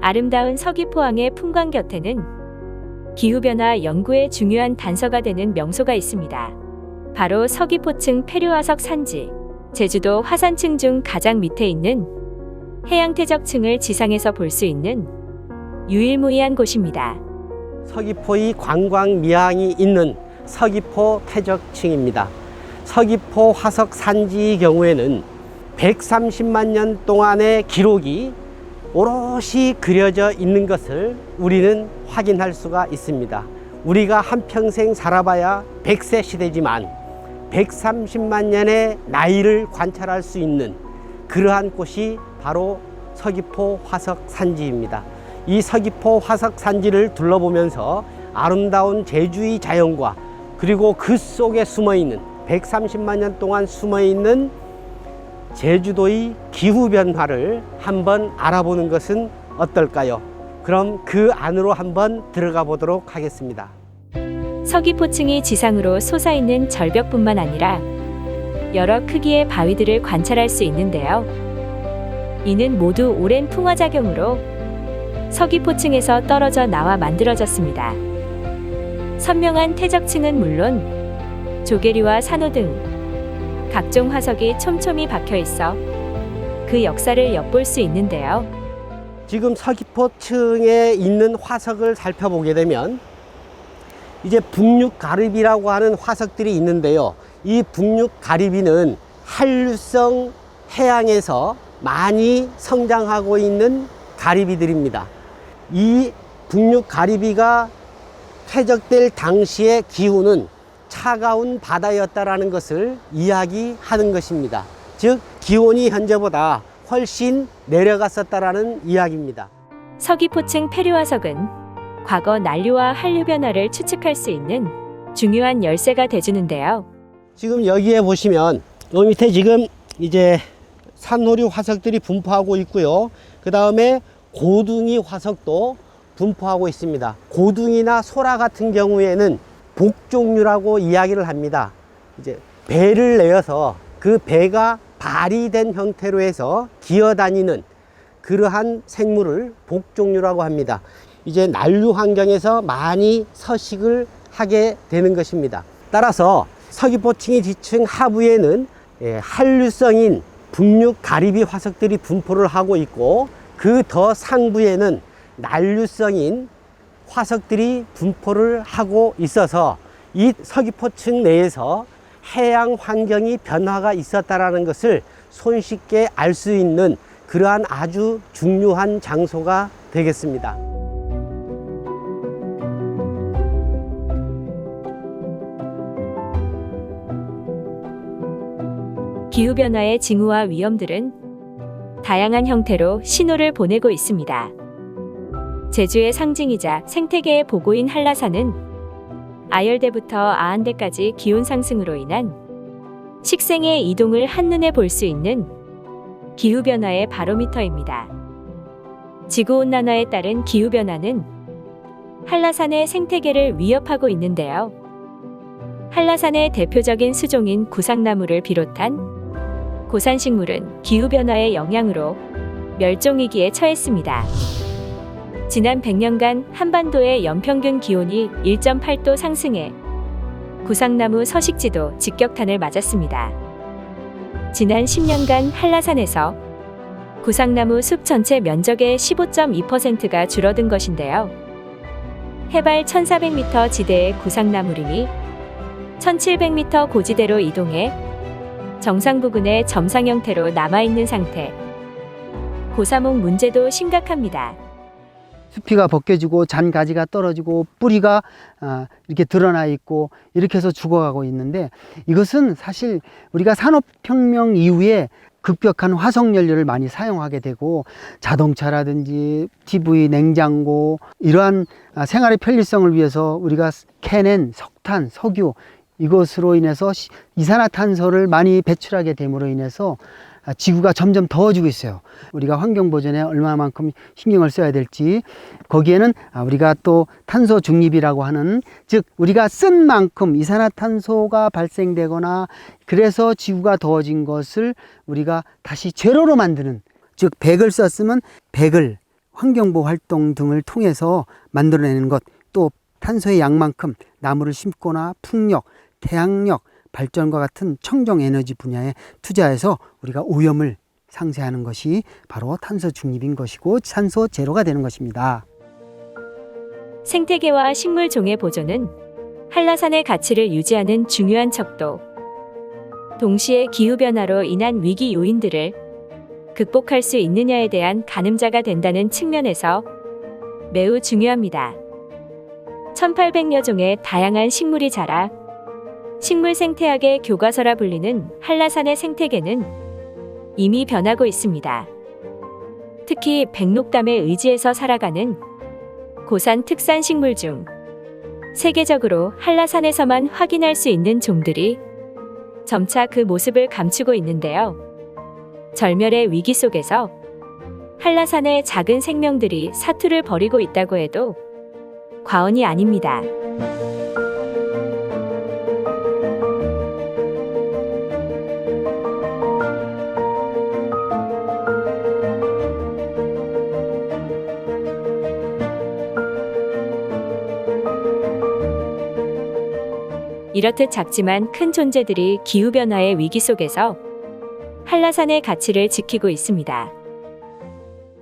아름다운 서귀포항의 풍광 곁에는 기후변화 연구에 중요한 단서가 되는 명소가 있습니다. 바로 서귀포층 페류화석 산지, 제주도 화산층 중 가장 밑에 있는 해양퇴적층을 지상에서 볼 수 있는 유일무이한 곳입니다. 서귀포의 관광 미항이 있는 서귀포 퇴적층입니다. 서귀포 화석 산지의 경우에는 130만 년 동안의 기록이 오롯이 그려져 있는 것을 우리는 확인할 수가 있습니다. 우리가 한평생 살아봐야 100세 시대지만 130만 년의 나이를 관찰할 수 있는 그러한 곳이 바로 서귀포 화석 산지입니다. 이 서귀포 화석 산지를 둘러보면서 아름다운 제주의 자연과 그리고 그 속에 숨어있는 130만 년 동안 숨어있는 제주도의 기후변화를 한번 알아보는 것은 어떨까요? 그럼 그 안으로 한번 들어가 보도록 하겠습니다. 서귀포층이 지상으로 솟아있는 절벽뿐만 아니라 여러 크기의 바위들을 관찰할 수 있는데요. 이는 모두 오랜 풍화작용으로 서귀포층에서 떨어져 나와 만들어졌습니다. 선명한 퇴적층은 물론 조개류와 산호 등 각종 화석이 촘촘히 박혀 있어 그 역사를 엿볼 수 있는데요. 지금 서귀포층에 있는 화석을 살펴보게 되면 이제 북녘가리비라고 하는 화석들이 있는데요. 이 북녘가리비는 한류성 해양에서 많이 성장하고 있는 가리비들입니다. 이 북녘가리비가 퇴적될 당시의 기후는 차가운 바다였다라는 것을 이야기하는 것입니다. 즉 기온이 현재보다 훨씬 내려갔었다라는 이야기입니다. 서귀포층 페류화석은 과거 난류와 한류 변화를 추측할 수 있는 중요한 열쇠가 돼주는데요. 지금 여기에 보시면 요 밑에 지금 이제 산호류 화석들이 분포하고 있고요. 그 다음에 고둥이 화석도 분포하고 있습니다. 고둥이나 소라 같은 경우에는 복종류라고 이야기를 합니다. 이제 배를 내어서 그 배가 발이된 형태로 해서 기어다니는 그러한 생물을 복종류라고 합니다. 이제 난류 환경에서 많이 서식을 하게 되는 것입니다. 따라서 서귀포층의 지층 하부에는 한류성인 북녘가리비 화석들이 분포를 하고 있고 그 더 상부에는 난류성인 화석들이 분포를 하고 있어서 이 서귀포층 내에서 해양 환경이 변화가 있었다라는 것을 손쉽게 알 수 있는 그러한 아주 중요한 장소가 되겠습니다. 기후변화의 징후와 위험들은 다양한 형태로 신호를 보내고 있습니다. 제주의 상징이자 생태계의 보고인 한라산은 아열대부터 아한대까지 기온 상승으로 인한 식생의 이동을 한눈에 볼 수 있는 기후변화의 바로미터입니다. 지구온난화에 따른 기후변화는 한라산의 생태계를 위협하고 있는데요. 한라산의 대표적인 수종인 구상나무를 비롯한 고산식물은 기후변화의 영향으로 멸종위기에 처했습니다. 지난 100년간 한반도의 연평균 기온이 1.8도 상승해 구상나무 서식지도 직격탄을 맞았습니다. 지난 10년간 한라산에서 구상나무 숲 전체 면적의 15.2%가 줄어든 것인데요. 해발 1400m 지대의 구상나무림이 1700m 고지대로 이동해 정상 부근의 점상 형태로 남아있는 상태. 고사목 문제도 심각합니다. 숲이가 벗겨지고 잔가지가 떨어지고 뿌리가 이렇게 드러나 있고 이렇게 해서 죽어가고 있는데, 이것은 사실 우리가 산업혁명 이후에 급격한 화석연료를 많이 사용하게 되고 자동차라든지 TV, 냉장고 이러한 생활의 편리성을 위해서 우리가 캐낸 석탄, 석유 이것으로 인해서 이산화탄소를 많이 배출하게 됨으로 인해서 지구가 점점 더워지고 있어요. 우리가 환경보전에 얼마만큼 신경을 써야 될지, 거기에는 우리가 또 탄소 중립이라고 하는, 즉 우리가 쓴 만큼 이산화탄소가 발생되거나 그래서 지구가 더워진 것을 우리가 다시 제로로 만드는, 즉 100을 썼으면 100을 환경보호 활동 등을 통해서 만들어내는 것, 또 탄소의 양만큼 나무를 심거나 풍력, 태양력 발전과 같은 청정 에너지 분야에 투자해서 우리가 오염을 상쇄하는 것이 바로 탄소 중립인 것이고 탄소 제로가 되는 것입니다. 생태계와 식물 종의 보존은 한라산의 가치를 유지하는 중요한 척도, 동시에 기후변화로 인한 위기 요인들을 극복할 수 있느냐에 대한 가늠자가 된다는 측면에서 매우 중요합니다. 1800여 종의 다양한 식물이 자라 식물 생태학의 교과서라 불리는 한라산의 생태계는 이미 변하고 있습니다. 특히 백록담의 의지에서 살아가는 고산 특산 식물 중 세계적으로 한라산에서만 확인할 수 있는 종들이 점차 그 모습을 감추고 있는데요. 절멸의 위기 속에서 한라산의 작은 생명들이 사투를 벌이고 있다고 해도 과언이 아닙니다. 이렇듯 작지만 큰 존재들이 기후변화의 위기 속에서 한라산의 가치를 지키고 있습니다.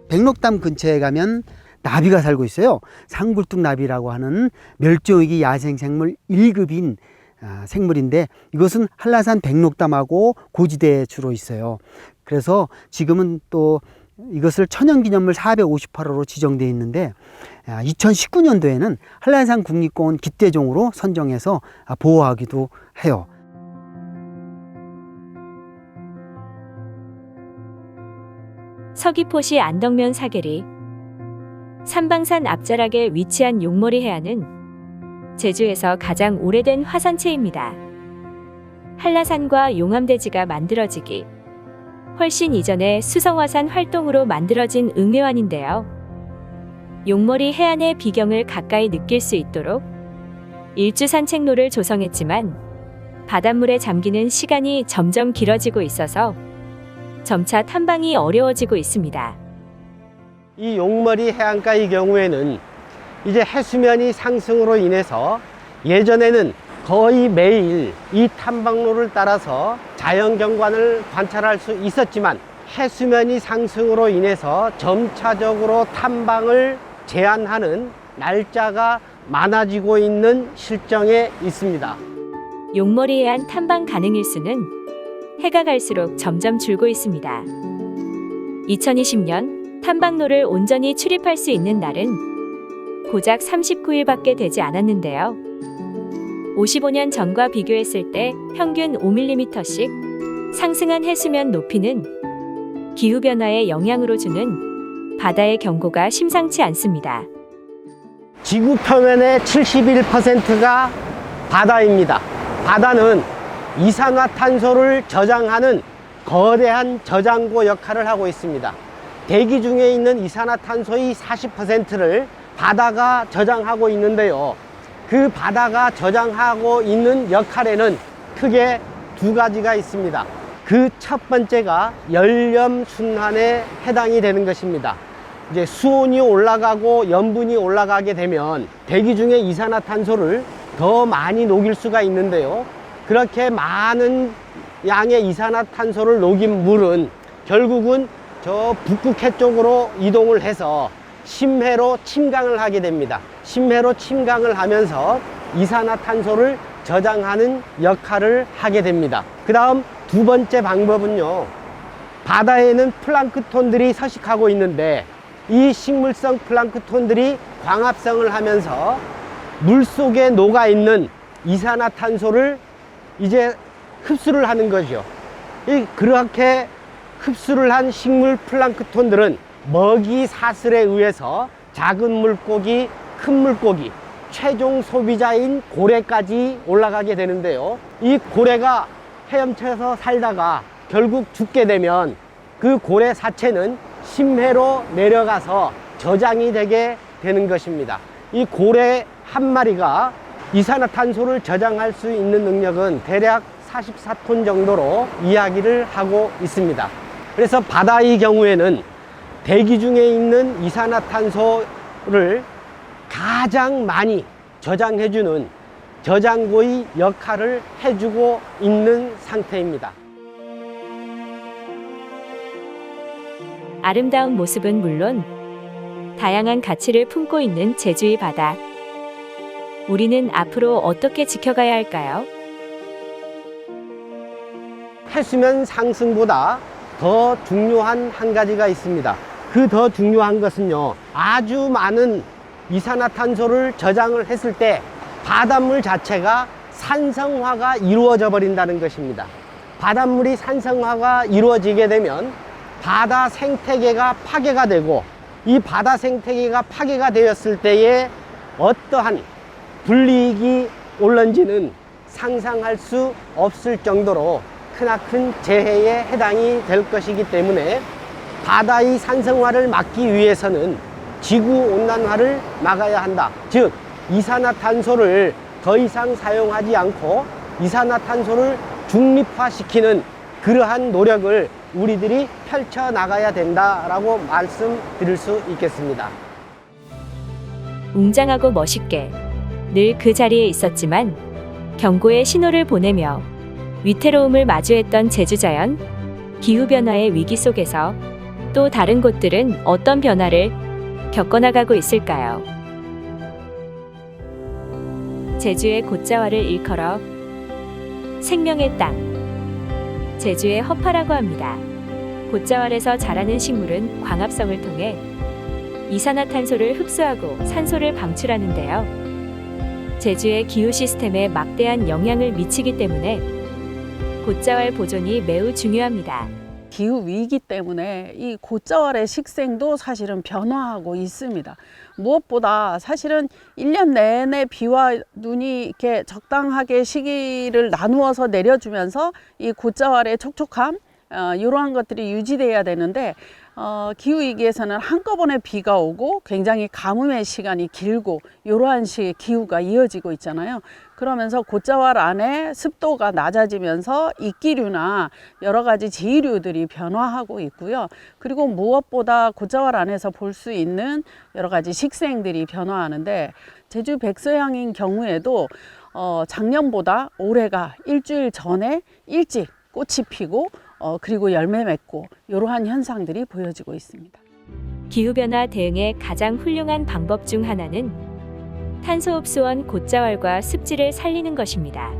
백록담 근처에 가면 나비가 살고 있어요. 상굴뚝나비라고 하는 멸종위기 야생생물 1급인 생물인데 이것은 한라산 백록담하고 고지대에 주로 있어요. 그래서 지금은 또 이것을 천연기념물 458호로 지정되어 있는데 2019년도에는 한라산 국립공원 기대종으로 선정해서 보호하기도 해요. 서귀포시 안덕면 사계리 삼방산 앞자락에 위치한 용머리 해안은 제주에서 가장 오래된 화산체입니다. 한라산과 용암대지가 만들어지기 훨씬 이전에 수성화산 활동으로 만들어진 응례환인데요. 용머리 해안의 비경을 가까이 느낄 수 있도록 일주 산책로를 조성했지만 바닷물에 잠기는 시간이 점점 길어지고 있어서 점차 탐방이 어려워지고 있습니다. 이 용머리 해안가의 경우에는 이제 해수면이 상승으로 인해서 예전에는 거의 매일 이 탐방로를 따라서 자연경관을 관찰할 수 있었지만 해수면이 상승으로 인해서 점차적으로 탐방을 제한하는 날짜가 많아지고 있는 실정에 있습니다. 용머리 해안 탐방 가능 일수는 해가 갈수록 점점 줄고 있습니다. 2020년 탐방로를 온전히 출입할 수 있는 날은 고작 39일밖에 되지 않았는데요. 55년 전과 비교했을 때 평균 5mm씩 상승한 해수면 높이는 기후변화의 영향으로 주는 바다의 경고가 심상치 않습니다. 지구 표면의 71%가 바다입니다. 바다는 이산화탄소를 저장하는 거대한 저장고 역할을 하고 있습니다. 대기 중에 있는 이산화탄소의 40%를 바다가 저장하고 있는데요. 그 바다가 저장하고 있는 역할에는 크게 두 가지가 있습니다. 그 첫 번째가 열염순환에 해당이 되는 것입니다. 이제 수온이 올라가고 염분이 올라가게 되면 대기 중에 이산화탄소를 더 많이 녹일 수가 있는데요. 그렇게 많은 양의 이산화탄소를 녹인 물은 결국은 저 북극해 쪽으로 이동을 해서 심해로 침강을 하게 됩니다. 심해로 침강을 하면서 이산화탄소를 저장하는 역할을 하게 됩니다. 그 다음 두 번째 방법은요, 바다에는 플랑크톤들이 서식하고 있는데 이 식물성 플랑크톤들이 광합성을 하면서 물속에 녹아있는 이산화탄소를 이제 흡수를 하는 거죠. 그렇게 흡수를 한 식물 플랑크톤들은 먹이 사슬에 의해서 작은 물고기, 큰 물고기, 최종 소비자인 고래까지 올라가게 되는데요. 이 고래가 헤엄쳐서 살다가 결국 죽게 되면 그 고래 사체는 심해로 내려가서 저장이 되게 되는 것입니다. 이 고래 한 마리가 이산화탄소를 저장할 수 있는 능력은 대략 44톤 정도로 이야기를 하고 있습니다. 그래서 바다의 경우에는 대기 중에 있는 이산화탄소를 가장 많이 저장해주는 저장고의 역할을 해주고 있는 상태입니다. 아름다운 모습은 물론 다양한 가치를 품고 있는 제주의 바다. 우리는 앞으로 어떻게 지켜가야 할까요? 해수면 상승보다 더 중요한 한 가지가 있습니다. 그 더 중요한 것은요, 아주 많은 이산화탄소를 저장을 했을 때 바닷물 자체가 산성화가 이루어져 버린다는 것입니다. 바닷물이 산성화가 이루어지게 되면 바다 생태계가 파괴가 되고, 이 바다 생태계가 파괴가 되었을 때에 어떠한 불이익이 올는지는 상상할 수 없을 정도로 크나큰 재해에 해당이 될 것이기 때문에 바다의 산성화를 막기 위해서는 지구온난화를 막아야 한다. 즉 이산화탄소를 더 이상 사용하지 않고 이산화탄소를 중립화시키는 그러한 노력을 우리들이 펼쳐나가야 된다라고 말씀드릴 수 있겠습니다. 웅장하고 멋있게 늘 그 자리에 있었지만 경고의 신호를 보내며 위태로움을 마주했던 제주자연. 기후변화의 위기 속에서 또 다른 곳들은 어떤 변화를 겪어나가고 있을까요? 제주의 곶자왈을 일컬어 생명의 땅, 제주의 허파라고 합니다. 곶자왈에서 자라는 식물은 광합성을 통해 이산화탄소를 흡수하고 산소를 방출하는데요. 제주의 기후 시스템에 막대한 영향을 미치기 때문에 곶자왈 보존이 매우 중요합니다. 기후 위기 때문에 이 곶자왈의 식생도 사실은 변화하고 있습니다. 무엇보다 사실은 1년 내내 비와 눈이 이렇게 적당하게 시기를 나누어서 내려주면서 이 곶자왈의 촉촉함, 이러한 것들이 유지돼야 되는데, 기후위기에서는 한꺼번에 비가 오고 굉장히 가뭄의 시간이 길고 이러한 식의 기후가 이어지고 있잖아요. 그러면서 곶자왈 안에 습도가 낮아지면서 이끼류나 여러 가지 지류들이 변화하고 있고요. 그리고 무엇보다 곶자왈 안에서 볼 수 있는 여러 가지 식생들이 변화하는데, 제주 백서향인 경우에도 작년보다 올해가 일주일 전에 일찍 꽃이 피고 그리고 열매 맺고 이러한 현상들이 보여지고 있습니다. 기후변화 대응의 가장 훌륭한 방법 중 하나는 탄소 흡수원 곶자왈과 습지를 살리는 것입니다.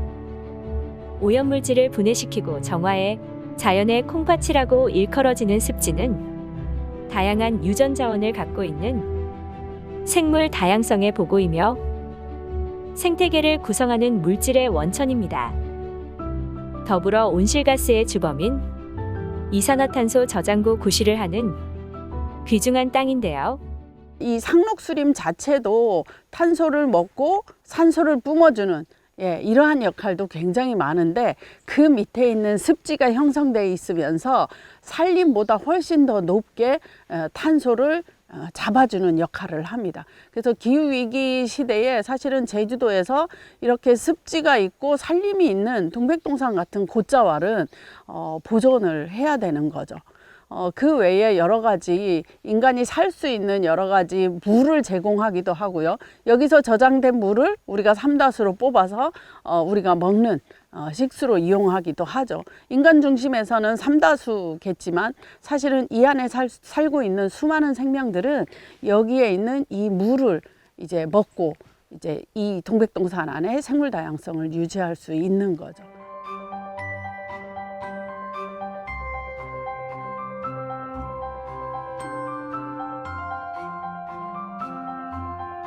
오염물질을 분해시키고 정화해 자연의 콩팥이라고 일컬어지는 습지는 다양한 유전자원을 갖고 있는 생물 다양성의 보고이며 생태계를 구성하는 물질의 원천입니다. 더불어 온실가스의 주범인 이산화탄소 저장고 구실을 하는 귀중한 땅인데요. 이 상록수림 자체도 탄소를 먹고 산소를 뿜어주는 이러한 역할도 굉장히 많은데, 그 밑에 있는 습지가 형성되어 있으면서 산림보다 훨씬 더 높게 탄소를 잡아주는 역할을 합니다. 그래서 기후위기 시대에 사실은 제주도에서 이렇게 습지가 있고 산림이 있는 동백동산 같은 곶자왈은 보존을 해야 되는 거죠. 그 외에 여러 가지 인간이 살 수 있는 여러 가지 물을 제공하기도 하고요. 여기서 저장된 물을 우리가 삼다수로 뽑아서 우리가 먹는 식수로 이용하기도 하죠. 인간 중심에서는 삼다수겠지만 사실은 이 안에 살고 있는 수많은 생명들은 여기에 있는 이 물을 이제 먹고 이제 이 동백동산 안에 생물 다양성을 유지할 수 있는 거죠.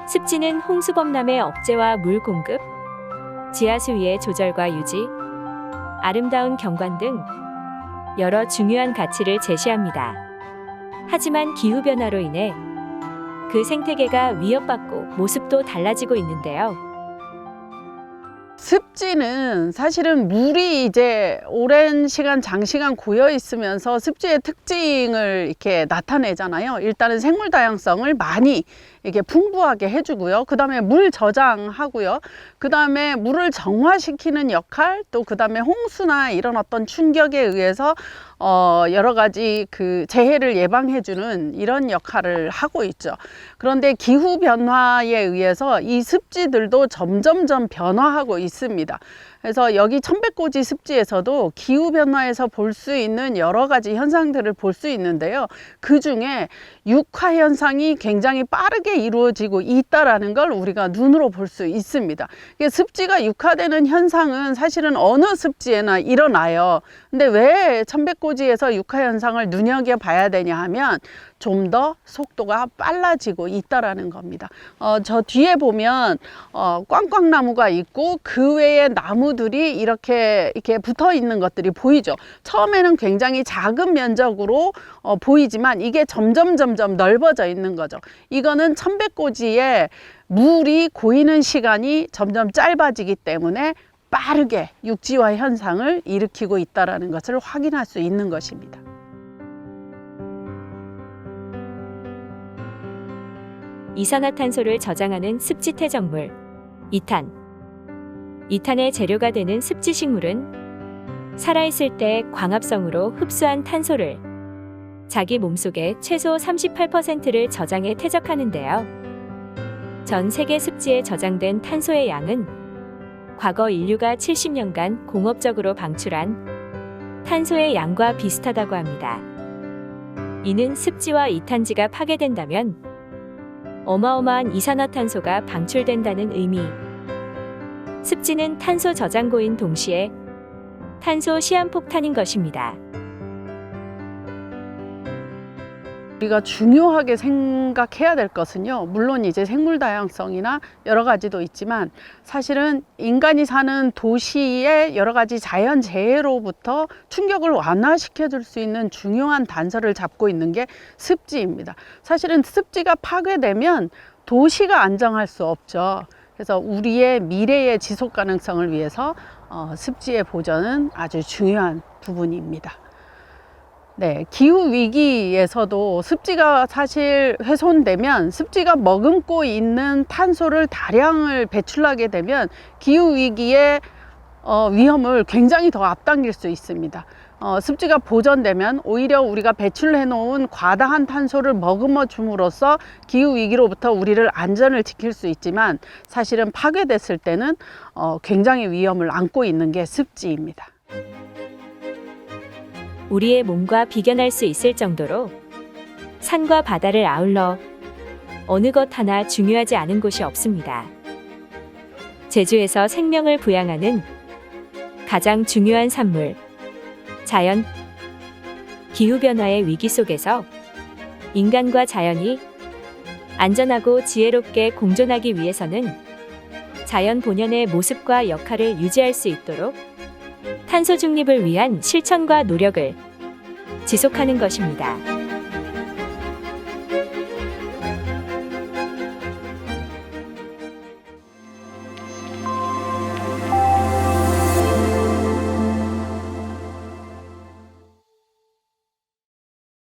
습지는 홍수범람의 억제와 물 공급, 지하수위의 조절과 유지, 아름다운 경관 등 여러 중요한 가치를 제시합니다. 하지만 기후변화로 인해 그 생태계가 위협받고 모습도 달라지고 있는데요. 습지는 사실은 물이 이제 오랜 시간, 장시간 고여 있으면서 습지의 특징을 이렇게 나타내잖아요. 일단은 생물 다양성을 많이 이렇게 풍부하게 해주고요. 그 다음에 물 저장하고요. 그 다음에 물을 정화시키는 역할, 또 그 다음에 홍수나 이런 어떤 충격에 의해서 여러 가지 그 재해를 예방해주는 이런 역할을 하고 있죠. 그런데 기후 변화에 의해서 이 습지들도 점점점 변화하고 있습니다. 그래서 여기 천백고지 습지에서도 기후 변화에서 볼 수 있는 여러 가지 현상들을 볼 수 있는데요. 그 중에 육화 현상이 굉장히 빠르게 이루어지고 있다라는 걸 우리가 눈으로 볼 수 있습니다. 습지가 육화되는 현상은 사실은 어느 습지에나 일어나요. 근데 왜 천백고지에서 육화 현상을 눈여겨봐야 되냐 하면 좀 더 속도가 빨라지고 있다라는 겁니다. 저 뒤에 보면 꽝꽝나무가 있고 그 외에 나무들이 이렇게 붙어 있는 것들이 보이죠. 처음에는 굉장히 작은 면적으로 보이지만 이게 점점 넓어져 있는 거죠. 이거는 천백고지에 물이 고이는 시간이 점점 짧아지기 때문에 빠르게 육지화 현상을 일으키고 있다는 것을 확인할 수 있는 것입니다. 이산화탄소를 저장하는 습지 퇴적물, 이탄. 이탄의 재료가 되는 습지식물은 살아있을 때 광합성으로 흡수한 탄소를 자기 몸속에 최소 38%를 저장해 퇴적하는데요. 전 세계 습지에 저장된 탄소의 양은 과거 인류가 70년간 공업적으로 방출한 탄소의 양과 비슷하다고 합니다. 이는 습지와 이탄지가 파괴된다면 어마어마한 이산화탄소가 방출된다는 의미. 습지는 탄소 저장고인 동시에 탄소 시한폭탄인 것입니다. 우리가 중요하게 생각해야 될 것은요, 물론 이제 생물 다양성이나 여러 가지도 있지만 사실은 인간이 사는 도시의 여러 가지 자연 재해로부터 충격을 완화시켜 줄 수 있는 중요한 단서를 잡고 있는 게 습지입니다. 사실은 습지가 파괴되면 도시가 안정할 수 없죠. 그래서 우리의 미래의 지속 가능성을 위해서 습지의 보존은 아주 중요한 부분입니다. 네, 기후 위기에서도 습지가 사실 훼손되면 습지가 머금고 있는 탄소를 다량을 배출하게 되면 기후 위기의 위험을 굉장히 더 앞당길 수 있습니다. 습지가 보존되면 오히려 우리가 배출해 놓은 과다한 탄소를 머금어 줌으로써 기후 위기로부터 우리를 안전을 지킬 수 있지만 사실은 파괴됐을 때는 굉장히 위험을 안고 있는 게 습지입니다. 우리의 몸과 비견할 수 있을 정도로 산과 바다를 아울러 어느 것 하나 중요하지 않은 곳이 없습니다. 제주에서 생명을 부양하는 가장 중요한 산물, 자연. 기후변화의 위기 속에서 인간과 자연이 안전하고 지혜롭게 공존하기 위해서는 자연 본연의 모습과 역할을 유지할 수 있도록 탄소 중립을 위한 실천과 노력을 지속하는 것입니다.